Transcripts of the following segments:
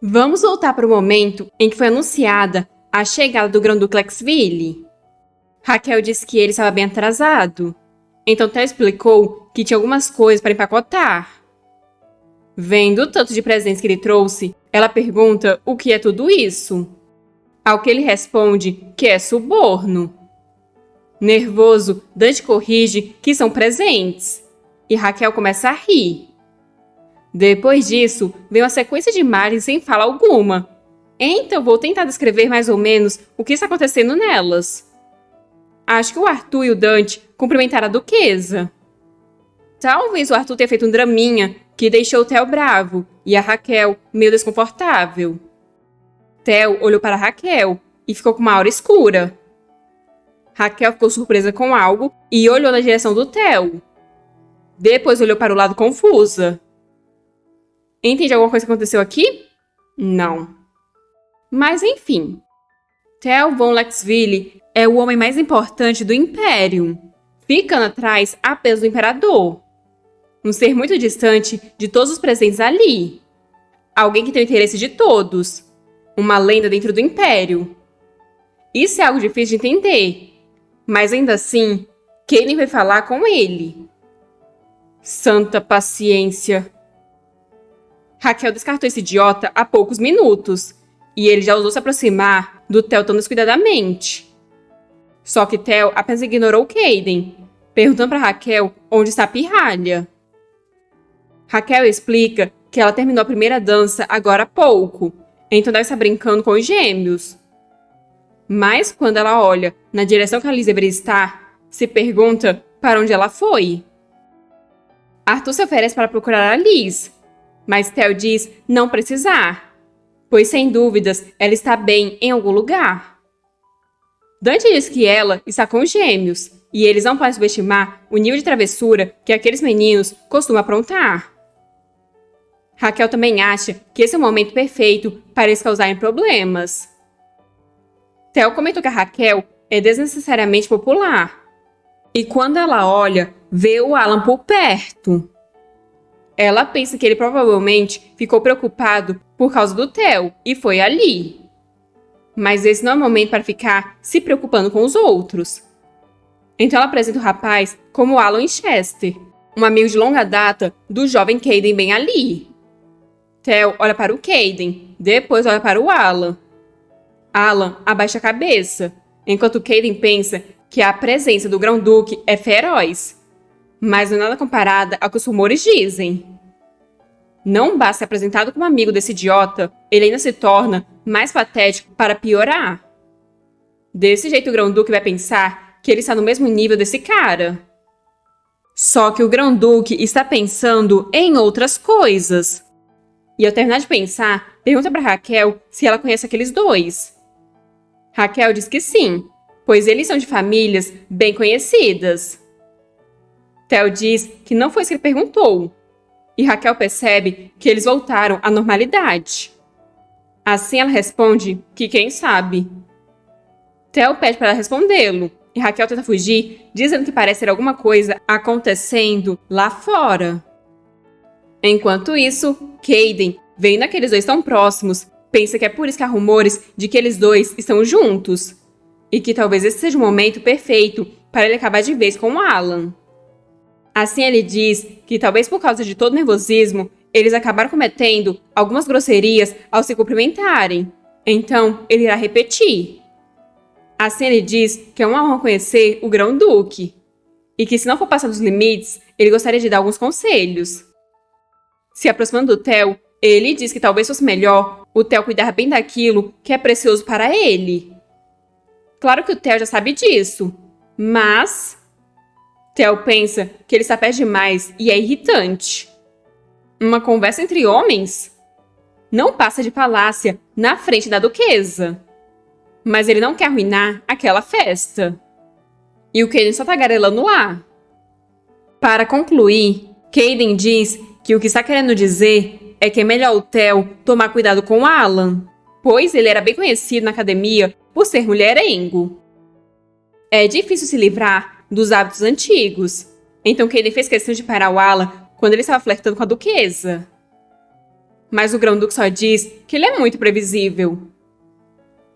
Vamos voltar para o momento em que foi anunciada a chegada do Grão-Duque Lexville. Raquel disse que ele estava bem atrasado, então Theo explicou que tinha algumas coisas para empacotar. Vendo o tanto de presentes que ele trouxe, ela pergunta o que é tudo isso. Ao que ele responde que é suborno. Nervoso, Dante corrige que são presentes, e Raquel começa a rir. Depois disso, vem uma sequência de imagens sem fala alguma. Então vou tentar descrever mais ou menos o que está acontecendo nelas. Acho que o Arthur e o Dante cumprimentaram a duquesa. Talvez o Arthur tenha feito um draminha que deixou o Theo bravo e a Raquel meio desconfortável. Theo olhou para Raquel e ficou com uma aura escura. Raquel ficou surpresa com algo e olhou na direção do Theo. Depois olhou para o lado confusa. Entende alguma coisa que aconteceu aqui? Não. Mas enfim. Theo von Lexville é o homem mais importante do Império, ficando atrás apenas do Imperador. Um ser muito distante de todos os presentes ali. Alguém que tem o interesse de todos. Uma lenda dentro do Império. Isso é algo difícil de entender. Mas ainda assim, Kaden vai falar com ele. Santa paciência. Raquel descartou esse idiota há poucos minutos. E ele já ousou se aproximar do Theo tão descuidadamente. Só que Theo apenas ignorou Kaden, perguntando para Raquel onde está a pirralha. Raquel explica que ela terminou a primeira dança agora há pouco, então deve estar brincando com os gêmeos. Mas quando ela olha na direção que a Liz deveria estar, se pergunta para onde ela foi. Arthur se oferece para procurar a Liz, mas Theo diz não precisar, pois sem dúvidas ela está bem em algum lugar. Dante diz que ela está com os gêmeos, e eles não podem subestimar o nível de travessura que aqueles meninos costumam aprontar. Raquel também acha que esse é o momento perfeito para eles causarem problemas. Theo comentou que a Raquel é desnecessariamente popular. E quando ela olha, vê o Alan por perto. Ela pensa que ele provavelmente ficou preocupado por causa do Theo e foi ali. Mas esse não é o momento para ficar se preocupando com os outros. Então ela apresenta o rapaz como Alan Winchester, um amigo de longa data do jovem Kaden bem ali. Theo olha para o Kaden, depois olha para o Alan. Alan abaixa a cabeça, enquanto Kaden pensa que a presença do Grão-Duque é feroz, mas não é nada comparada ao que os rumores dizem. Não basta ser apresentado como amigo desse idiota, ele ainda se torna mais patético para piorar. Desse jeito o Grão-Duque vai pensar que ele está no mesmo nível desse cara. Só que o Grão-Duque está pensando em outras coisas. E ao terminar de pensar, pergunta para Raquel se ela conhece aqueles dois. Raquel diz que sim, pois eles são de famílias bem conhecidas. Theo diz que não foi isso que ele perguntou. E Raquel percebe que eles voltaram à normalidade. Assim ela responde que quem sabe. Theo pede para ela respondê-lo, e Raquel tenta fugir, dizendo que parece ter alguma coisa acontecendo lá fora. Enquanto isso, Kaden, vendo aqueles dois tão próximos, pensa que é por isso que há rumores de que eles dois estão juntos. E que talvez esse seja o momento perfeito para ele acabar de vez com o Alan. Assim ele diz que talvez por causa de todo o nervosismo, eles acabaram cometendo algumas grosserias ao se cumprimentarem. Então, ele irá repetir. Assim ele diz que é uma honra conhecer o Grão-Duque. E que se não for passar dos limites, ele gostaria de dar alguns conselhos. Se aproximando do Theo, ele diz que talvez fosse melhor o Theo cuidar bem daquilo que é precioso para ele. Claro que o Theo já sabe disso, mas Theo pensa que ele está perto demais e é irritante. Uma conversa entre homens? Não passa de falácia na frente da duquesa. Mas ele não quer arruinar aquela festa. E o Kaden só tá tagarelando lá. Para concluir, Kaden diz que o que está querendo dizer é que é melhor o Theo tomar cuidado com o Alan, pois ele era bem conhecido na academia por ser mulherengo. É difícil se livrar dos hábitos antigos, então Kaden fez questão de parar o Alan quando ele estava flertando com a duquesa. Mas o Grão-Duque só diz que ele é muito previsível.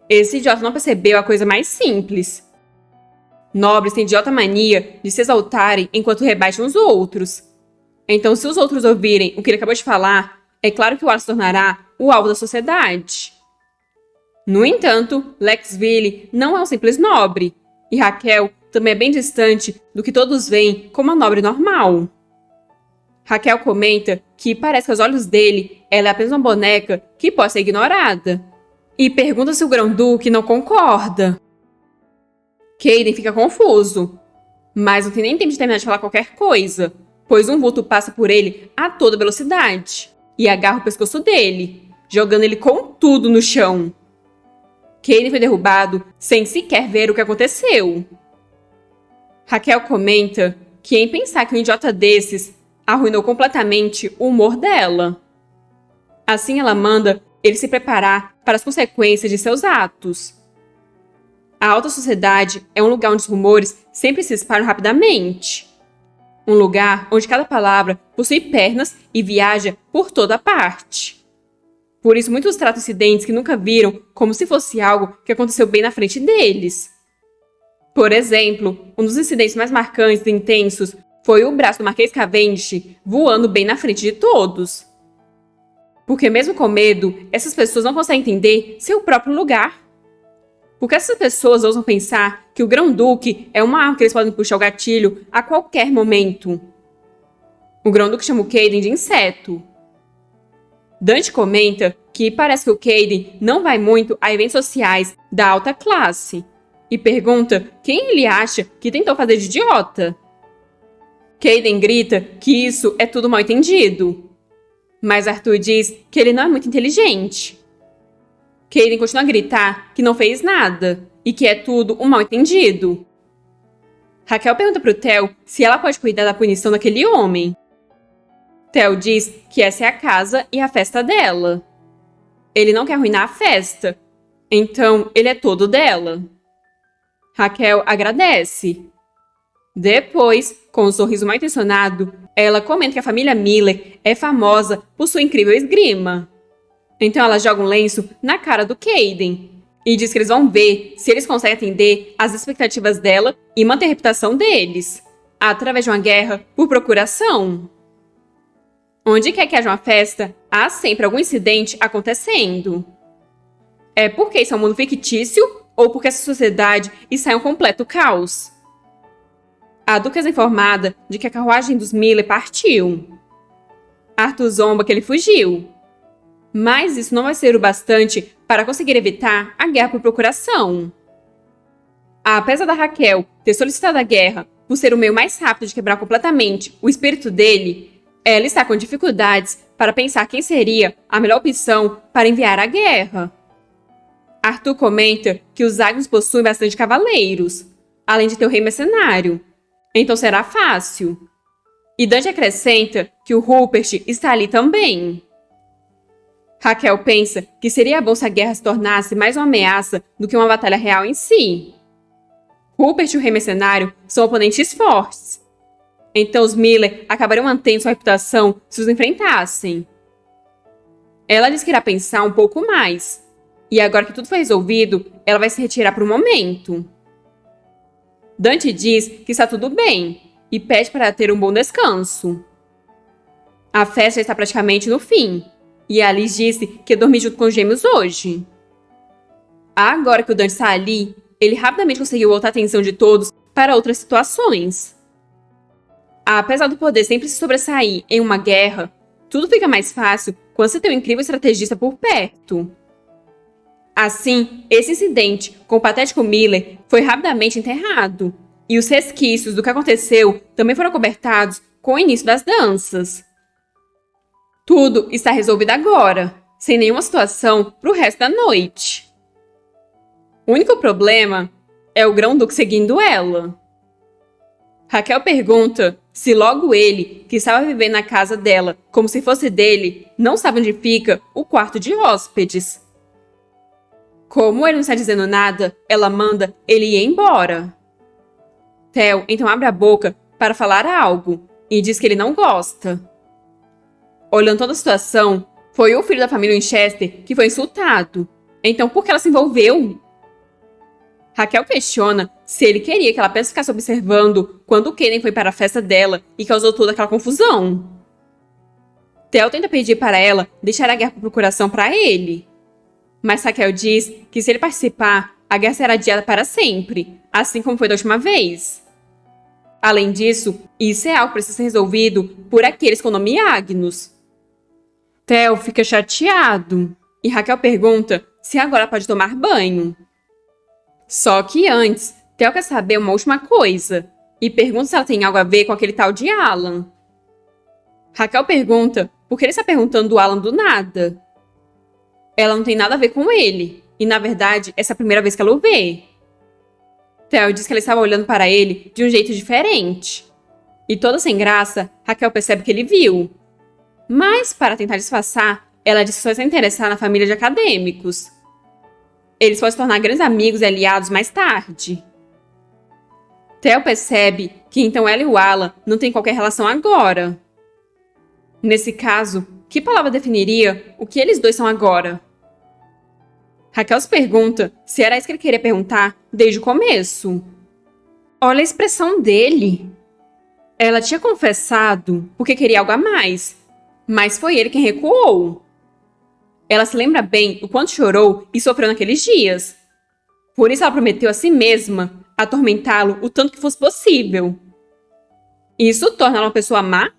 Esse idiota não percebeu a coisa mais simples. Nobres têm idiota mania de se exaltarem enquanto rebaixam os outros. Então, se os outros ouvirem o que ele acabou de falar, é claro que o Wallace se tornará o alvo da sociedade. No entanto, Lexville não é um simples nobre, e Raquel também é bem distante do que todos veem como uma nobre normal. Raquel comenta que parece que aos olhos dele, ela é apenas uma boneca que pode ser ignorada, e pergunta se o Grão-Duque não concorda. Caden fica confuso, mas não tem nem tempo de terminar de falar qualquer coisa, pois um vulto passa por ele a toda velocidade e agarra o pescoço dele, jogando ele com tudo no chão. Caden foi derrubado sem sequer ver o que aconteceu. Raquel comenta que em pensar que um idiota desses arruinou completamente o humor dela. Assim ela manda ele se preparar para as consequências de seus atos. A alta sociedade é um lugar onde os rumores sempre se espalham rapidamente. Um lugar onde cada palavra possui pernas e viaja por toda parte. Por isso, muitos tratam incidentes que nunca viram como se fosse algo que aconteceu bem na frente deles. Por exemplo, um dos incidentes mais marcantes e intensos foi o braço do Marquês Cavendish voando bem na frente de todos. Porque mesmo com medo, essas pessoas não conseguem entender seu próprio lugar. Porque essas pessoas ousam pensar que o Grão-Duque é uma arma que eles podem puxar o gatilho a qualquer momento. O Grão-Duque chama o Caden de inseto. Dante comenta que parece que o Caden não vai muito a eventos sociais da alta classe e pergunta quem ele acha que tentou fazer de idiota. Caden grita que isso é tudo mal entendido, mas Arthur diz que ele não é muito inteligente. Caden continua a gritar que não fez nada e que é tudo um mal entendido. Raquel pergunta pro Theo se ela pode cuidar da punição daquele homem. Theo diz que essa é a casa e a festa dela. Ele não quer arruinar a festa, então ele é todo dela. Raquel agradece. Depois, com um sorriso mal intencionado, ela comenta que a família Miller é famosa por sua incrível esgrima. Então ela joga um lenço na cara do Caden e diz que eles vão ver se eles conseguem atender às expectativas dela e manter a reputação deles, através de uma guerra por procuração. Onde quer que haja uma festa, há sempre algum incidente acontecendo. É porque isso é um mundo fictício ou porque essa sociedade está em um completo caos? A Duquesa é informada de que a carruagem dos Miller partiu. Arthur zomba que ele fugiu. Mas isso não vai ser o bastante para conseguir evitar a guerra por procuração. Apesar da Raquel ter solicitado a guerra por ser o meio mais rápido de quebrar completamente o espírito dele, ela está com dificuldades para pensar quem seria a melhor opção para enviar a guerra. Arthur comenta que os Agnes possuem bastante cavaleiros, além de ter o rei mercenário, então será fácil. E Dante acrescenta que o Rupert está ali também. Raquel pensa que seria bom se a guerra se tornasse mais uma ameaça do que uma batalha real em si. Rupert e o rei mercenário são oponentes fortes. Então os Miller acabariam mantendo sua reputação se os enfrentassem. Ela diz que irá pensar um pouco mais. E agora que tudo foi resolvido, ela vai se retirar por um momento. Dante diz que está tudo bem e pede para ter um bom descanso. A festa já está praticamente no fim. E Alice disse que ia dormir junto com os gêmeos hoje. Agora que o Dante está ali, ele rapidamente conseguiu voltar a atenção de todos para outras situações. Apesar do poder sempre se sobressair em uma guerra, tudo fica mais fácil quando você tem um incrível estrategista por perto. Assim, esse incidente com o patético Miller foi rapidamente enterrado, e os resquícios do que aconteceu também foram cobertados com o início das danças. Tudo está resolvido agora, sem nenhuma situação para o resto da noite. O único problema é o Grão-Duque seguindo ela. Raquel pergunta se logo ele, que estava vivendo na casa dela como se fosse dele, não sabe onde fica o quarto de hóspedes. Como ele não está dizendo nada, ela manda ele ir embora. Theo então abre a boca para falar algo e diz que ele não gosta. Olhando toda a situação, Foi o filho da família Winchester que foi insultado. Então por que ela se envolveu? Raquel questiona se ele queria que ela apenas ficasse observando quando o Kaden foi para a festa dela e causou toda aquela confusão. Theo tenta pedir para ela deixar a guerra por procuração para ele. Mas Raquel diz que se ele participar, a guerra será adiada para sempre, assim como foi da última vez. Além disso, isso é algo que precisa ser resolvido por aqueles com o nome Agnus. Theo fica chateado e Raquel pergunta se agora pode tomar banho. Só que antes, Theo quer saber uma última coisa e pergunta se ela tem algo a ver com aquele tal de Alan. Raquel pergunta por que ele está perguntando do Alan do nada. Ela não tem nada a ver com ele e, na verdade, essa é a primeira vez que ela o vê. Theo diz que ela estava olhando para ele de um jeito diferente. E toda sem graça, Raquel percebe que ele viu. Mas, para tentar disfarçar, ela diz que só está interessada na família de acadêmicos. Eles podem se tornar grandes amigos e aliados mais tarde. Theo percebe que então ela e o Alan não têm qualquer relação agora. Nesse caso, que palavra definiria o que eles dois são agora? Raquel se pergunta se era isso que ele queria perguntar desde o começo. Olha a expressão dele. Ela tinha confessado porque queria algo a mais, mas foi ele quem recuou. Ela se lembra bem o quanto chorou e sofreu naqueles dias. Por isso ela prometeu a si mesma atormentá-lo o tanto que fosse possível. Isso torna ela uma pessoa má?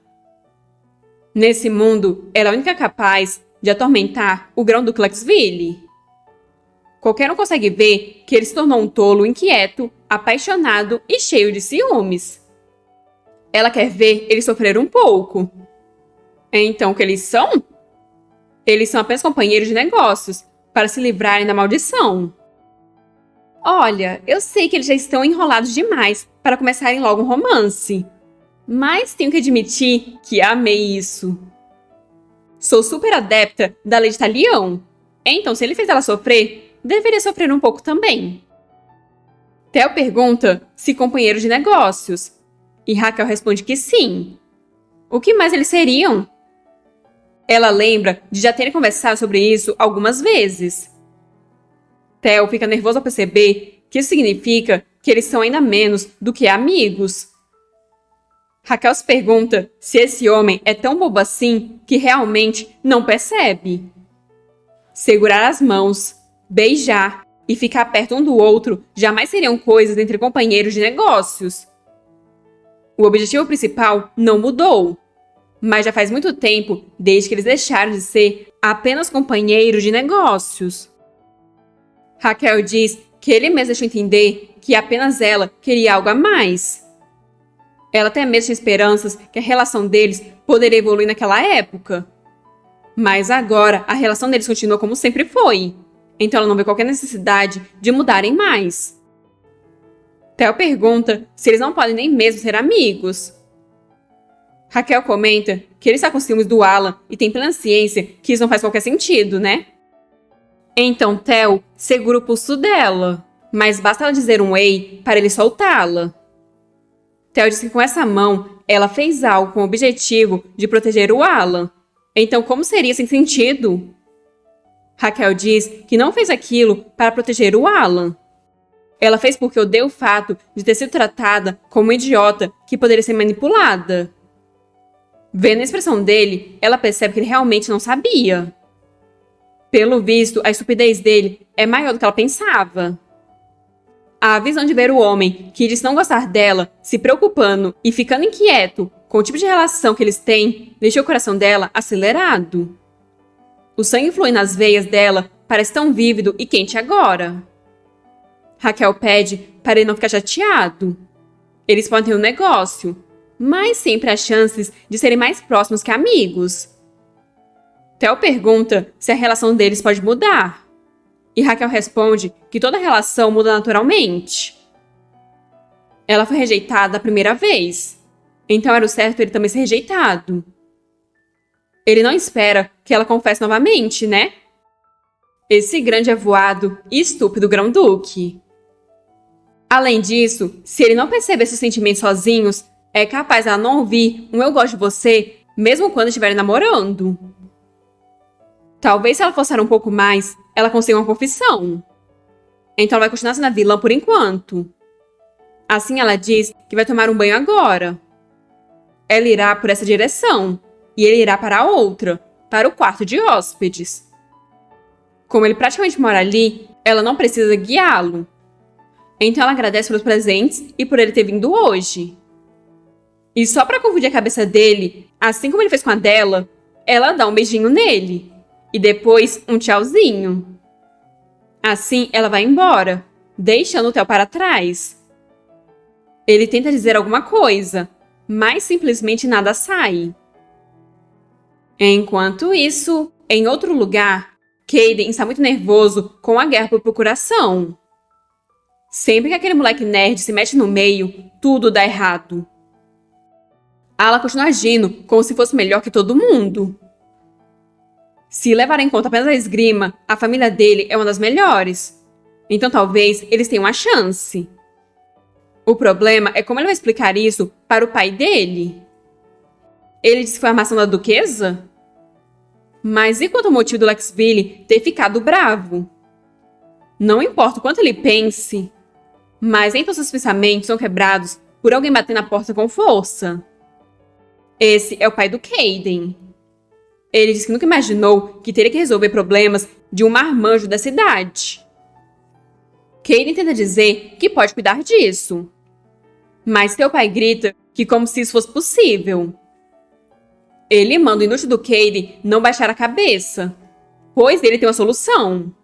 Nesse mundo, ela é a única capaz de atormentar o grão do Clarksville. Qualquer um consegue ver que ele se tornou um tolo inquieto, apaixonado e cheio de ciúmes. Ela quer ver ele sofrer um pouco. Então, o que eles são? Eles são apenas companheiros de negócios, para se livrarem da maldição. Olha, eu sei que eles já estão enrolados demais para começarem logo um romance. Mas tenho que admitir que amei isso. Sou super adepta da lei de talião. Então, se ele fez ela sofrer, deveria sofrer um pouco também. Theo pergunta se companheiros de negócios. E Raquel responde que sim. O que mais eles seriam? Ela lembra de já terem conversado sobre isso algumas vezes. Theo fica nervoso ao perceber que isso significa que eles são ainda menos do que amigos. Raquel se pergunta se esse homem é tão bobo assim que realmente não percebe. Segurar as mãos, beijar e ficar perto um do outro jamais seriam coisas entre companheiros de negócios. O objetivo principal não mudou, mas já faz muito tempo desde que eles deixaram de ser apenas companheiros de negócios. Raquel diz que ele mesmo deixou entender que apenas ela queria algo a mais. Ela até mesmo tinha esperanças que a relação deles poderia evoluir naquela época. Mas agora a relação deles continua como sempre foi. Então ela não vê qualquer necessidade de mudarem mais. Theo pergunta se eles não podem nem mesmo ser amigos. Raquel comenta que ele está com ciúmes do Alan e tem plena ciência que isso não faz qualquer sentido, né? Então Theo segura o pulso dela, mas basta ela dizer um ei para ele soltá-la. Theo diz que com essa mão ela fez algo com o objetivo de proteger o Alan. Então como seria sem sentido? Raquel diz que não fez aquilo para proteger o Alan. Ela fez porque odeia o fato de ter sido tratada como uma idiota que poderia ser manipulada. Vendo a expressão dele, ela percebe que ele realmente não sabia. Pelo visto, a estupidez dele é maior do que ela pensava. A visão de ver o homem que diz não gostar dela, se preocupando e ficando inquieto com o tipo de relação que eles têm, deixou o coração dela acelerado. O sangue flui nas veias dela, parece tão vívido e quente agora. Raquel pede para ele não ficar chateado. Eles podem ter um negócio, mas sempre há chances de serem mais próximos que amigos. Theo pergunta se a relação deles pode mudar. E Raquel responde que toda relação muda naturalmente. Ela foi rejeitada a primeira vez, então era o certo ele também ser rejeitado. Ele não espera que ela confesse novamente, né? Esse grande avoado e estúpido grão-duque. Além disso, se ele não perceber seus sentimentos sozinhos, é capaz de ela não ouvir um eu gosto de você, mesmo quando estiverem namorando. Talvez se ela forçar um pouco mais, ela consiga uma confissão. Então ela vai continuar sendo a vilã por enquanto. Assim ela diz que vai tomar um banho agora. Ela irá por essa direção, e ele irá para a outra, para o quarto de hóspedes. Como ele praticamente mora ali, ela não precisa guiá-lo. Então ela agradece pelos presentes e por ele ter vindo hoje. E só para confundir a cabeça dele, assim como ele fez com a dela, ela dá um beijinho nele. E depois um tchauzinho. Assim ela vai embora, deixando o Theo para trás. Ele tenta dizer alguma coisa, mas simplesmente nada sai. Enquanto isso, em outro lugar, Caden está muito nervoso com a guerra por procuração. Sempre que aquele moleque nerd se mete no meio, tudo dá errado. Ala continua agindo como se fosse melhor que todo mundo. Se levar em conta apenas a esgrima, a família dele é uma das melhores. Então talvez eles tenham uma chance. O problema é como ele vai explicar isso para o pai dele. Ele disse que foi a armação da duquesa? Mas e quanto ao motivo do Lexville ter ficado bravo? Não importa o quanto ele pense, mas então seus pensamentos são quebrados por alguém bater na porta com força. Esse é o pai do Caden. Ele disse que nunca imaginou que teria que resolver problemas de um marmanjo da cidade. Caden tenta dizer que pode cuidar disso. Mas seu pai grita que como se isso fosse possível. Ele manda o inútil do Caden não baixar a cabeça, pois ele tem uma solução.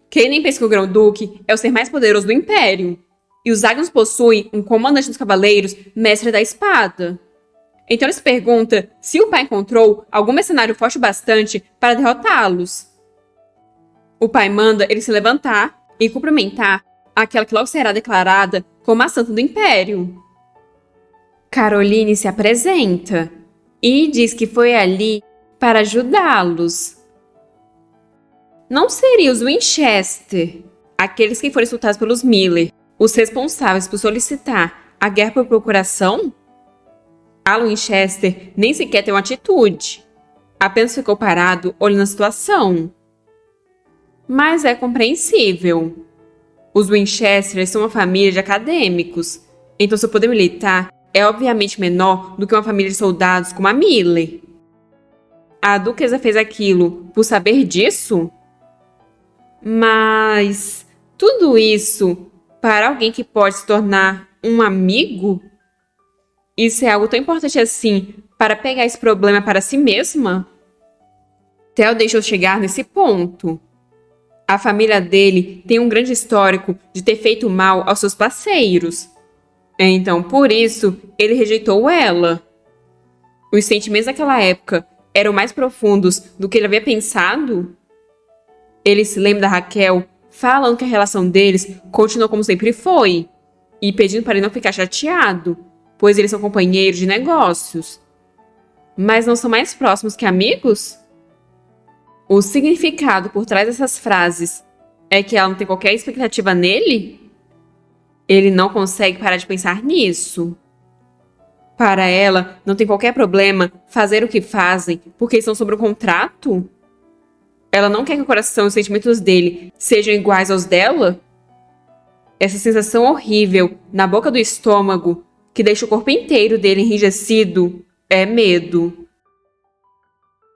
Caden pensa que o Grão-Duque é o ser mais poderoso do Império, e os Agnos possuem um comandante dos cavaleiros, mestre da espada. Então ele se pergunta se o pai encontrou algum mercenário forte bastante para derrotá-los. O pai manda ele se levantar e cumprimentar aquela que logo será declarada como a santa do Império. Caroline se apresenta e diz que foi ali para ajudá-los. Não seriam os Winchester, aqueles que foram insultados pelos Miller, os responsáveis por solicitar a guerra por procuração? Alan Winchester nem sequer tem uma atitude. Apenas ficou parado olhando a situação. Mas é compreensível. Os Winchester são uma família de acadêmicos, então seu poder militar é obviamente menor do que uma família de soldados como a Miller. A duquesa fez aquilo por saber disso? Mas tudo isso para alguém que pode se tornar um amigo? Isso é algo tão importante assim para pegar esse problema para si mesma? Theo deixou chegar nesse ponto. A família dele tem um grande histórico de ter feito mal aos seus parceiros. Então, por isso, ele rejeitou ela. Os sentimentos daquela época eram mais profundos do que ele havia pensado? Ele se lembra da Raquel falando que a relação deles continuou como sempre foi e pedindo para ele não ficar chateado, pois eles são companheiros de negócios. Mas não são mais próximos que amigos? O significado por trás dessas frases é que ela não tem qualquer expectativa nele? Ele não consegue parar de pensar nisso. Para ela, não tem qualquer problema fazer o que fazem porque estão sob um contrato? Ela não quer que o coração e os sentimentos dele sejam iguais aos dela? Essa sensação horrível na boca do estômago, que deixa o corpo inteiro dele enrijecido, é medo.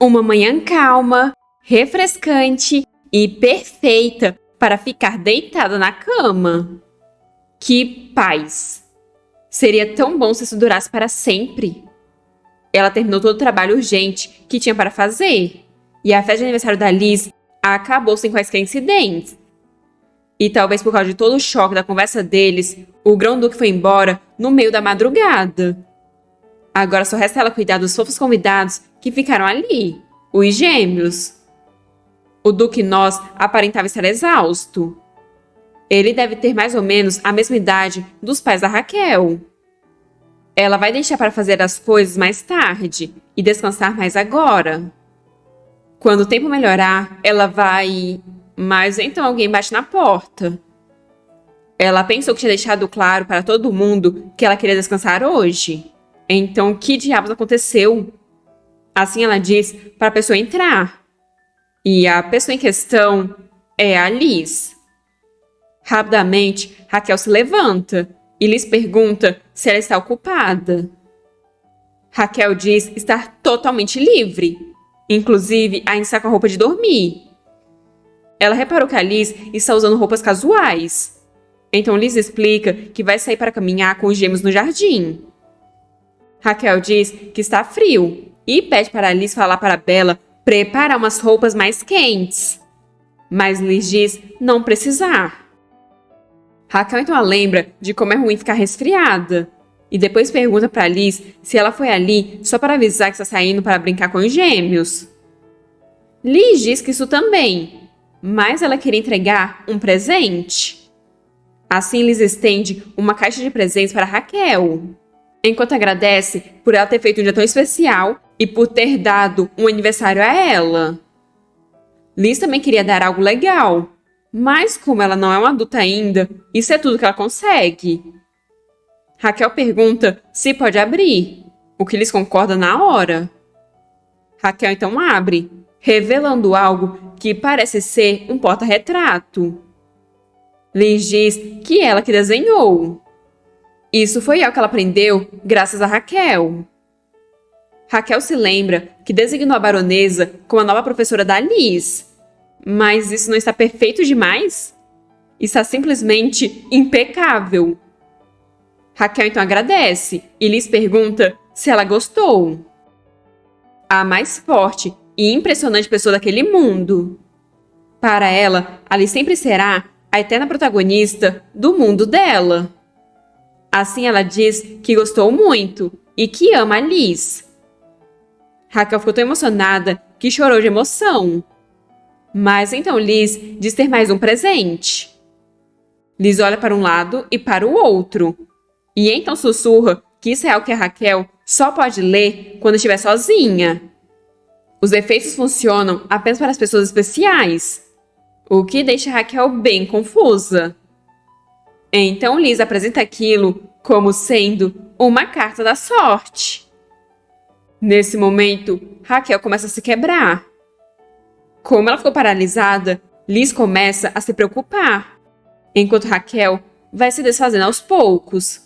Uma manhã calma, refrescante e perfeita para ficar deitada na cama. Que paz! Seria tão bom se isso durasse para sempre. Ela terminou todo o trabalho urgente que tinha para fazer, e a festa de aniversário da Liz acabou sem quaisquer incidentes. E talvez por causa de todo o choque da conversa deles, o Grão-Duque foi embora no meio da madrugada. Agora só resta ela cuidar dos fofos convidados que ficaram ali, os gêmeos. O Duque Noz aparentava estar exausto. Ele deve ter mais ou menos a mesma idade dos pais da Raquel. Ela vai deixar para fazer as coisas mais tarde e descansar mais agora. Quando o tempo melhorar, ela vai... Mas então alguém bate na porta. Ela pensou que tinha deixado claro para todo mundo que ela queria descansar hoje. Então, que diabos aconteceu? Assim ela diz para a pessoa entrar. E a pessoa em questão é a Liz. Rapidamente, Raquel se levanta e Liz pergunta se ela está ocupada. Raquel diz estar totalmente livre, inclusive ainda está com a roupa de dormir. Ela reparou que a Liz está usando roupas casuais. Então Liz explica que vai sair para caminhar com os gêmeos no jardim. Raquel diz que está frio e pede para Liz falar para Bella preparar umas roupas mais quentes. Mas Liz diz não precisar. Raquel então a lembra de como é ruim ficar resfriada. E depois pergunta para Liz se ela foi ali só para avisar que está saindo para brincar com os gêmeos. Liz diz que isso também, mas ela queria entregar um presente. Assim, Liz estende uma caixa de presentes para Raquel, enquanto agradece por ela ter feito um dia tão especial e por ter dado um aniversário a ela. Liz também queria dar algo legal, mas como ela não é uma adulta ainda, isso é tudo que ela consegue. Raquel pergunta se pode abrir, o que Liz concorda na hora. Raquel então abre, revelando algo que parece ser um porta-retrato. Liz diz que ela que desenhou. Isso foi algo que ela aprendeu graças a Raquel. Raquel se lembra que designou a baronesa como a nova professora da Liz. Mas isso não está perfeito demais? Está simplesmente impecável. Raquel então agradece e Liz pergunta se ela gostou. A mais forte e impressionante pessoa daquele mundo. Para ela, a Liz sempre será a eterna protagonista do mundo dela. Assim ela diz que gostou muito e que ama a Liz. Raquel ficou tão emocionada que chorou de emoção. Mas então Liz diz ter mais um presente. Liz olha para um lado e para o outro. E então sussurra que isso é algo que a Raquel só pode ler quando estiver sozinha. Os efeitos funcionam apenas para as pessoas especiais, o que deixa Raquel bem confusa. Então Liz apresenta aquilo como sendo uma carta da sorte. Nesse momento, Raquel começa a se quebrar. Como ela ficou paralisada, Liz começa a se preocupar, enquanto Raquel vai se desfazendo aos poucos.